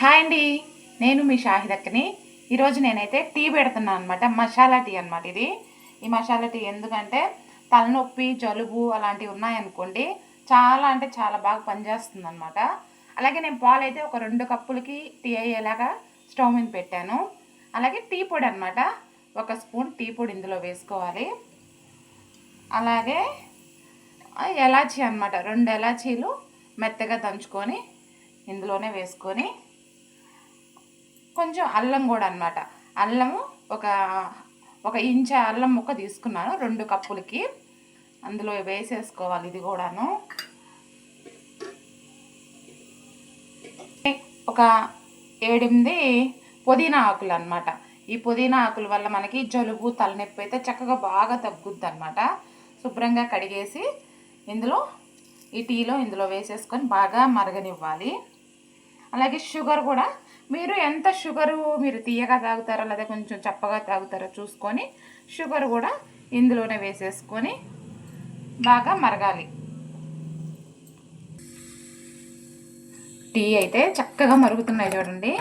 Hi అండి, నేను మీ షాహిదక్కని. ఈరోజు నేనైతే టీ పెడుతున్నాను అనమాట. మసాలా టీ అనమాట ఇది. ఈ మసాలా టీ ఎందుకంటే తలనొప్పి, జలుబు అలాంటివి ఉన్నాయనుకోండి, చాలా అంటే చాలా బాగా పనిచేస్తుంది అనమాట. అలాగే నేను పాలు అయితే ఒక 2 కప్పులకి టీ అయ్యేలాగా స్టవ్ మీద పెట్టాను. అలాగే టీ పొడి అనమాట, 1 స్పూన్ టీ పొడి ఇందులో వేసుకోవాలి. అలాగే ఎలాచీ అనమాట, 2 ఎలాచీలు మెత్తగా దంచుకొని ఇందులోనే వేసుకొని, కొంచెం అల్లం కూడా అనమాట. అల్లము ఒక ఇంచ అల్లం ముక్క తీసుకున్నాను 2 కప్పులకి, అందులో వేసేసుకోవాలి. ఇది కూడాను ఒక 7-8 పుదీనా ఆకులు అనమాట. ఈ పుదీనా ఆకుల వల్ల మనకి జలుబు, తలనొప్పి అయితే చక్కగా బాగా తగ్గుద్ది అనమాట. శుభ్రంగా కడిగేసి ఈ టీలో ఇందులో వేసేసుకొని బాగా మరగనివ్వాలి. అలాగే షుగర్ కూడా మీరు ఎంత షుగరు మీరు తీయగా తాగుతారో లేదా కొంచెం చప్పగా తాగుతారో చూసుకొని షుగర్ కూడా ఇందులోనే వేసేసుకొని బాగా మరగాలి. టీ అయితే చక్కగా మరుగుతున్నాయి చూడండి.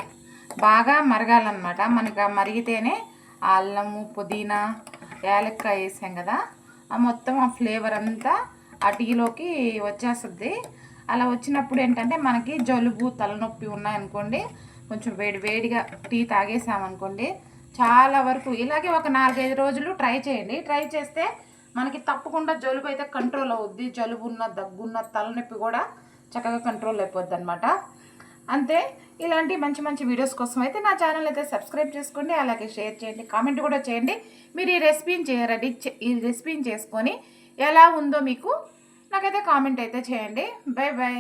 బాగా మరగాలన్నమాట. మనకి మరిగితేనే ఆ అల్లము, పుదీనా, యాలక్కాయ వేసాం కదా, ఆ మొత్తం ఆ ఫ్లేవర్ అంతా ఆ టీలోకి వచ్చేస్తుంది. అలా వచ్చినప్పుడు ఏంటంటే మనకి జలుబు, తలనొప్పి ఉన్నాయనుకోండి, కొంచెం వేడిగా టీ తాగేసామనుకోండి, చాలా వరకు ఇలాగే ఒక 4-5 రోజులు ట్రై చేయండి. ట్రై చేస్తే మనకి తప్పకుండా జలుబు అయితే కంట్రోల్ అవుద్ది. జలుబు ఉన్న, దగ్గున్న, తలనొప్పి కూడా చక్కగా కంట్రోల్ అయిపోద్ది అనమాట. అంతే. ఇలాంటి మంచి మంచి వీడియోస్ కోసం అయితే నా ఛానల్ అయితే సబ్స్క్రైబ్ చేసుకోండి. అలాగే షేర్ చేయండి, కామెంట్ కూడా చేయండి. మీరు ఈ రెసిపీని చేసుకొని ఎలా ఉందో మీకు నాకైతే కామెంట్ అయితే చేయండి. By by.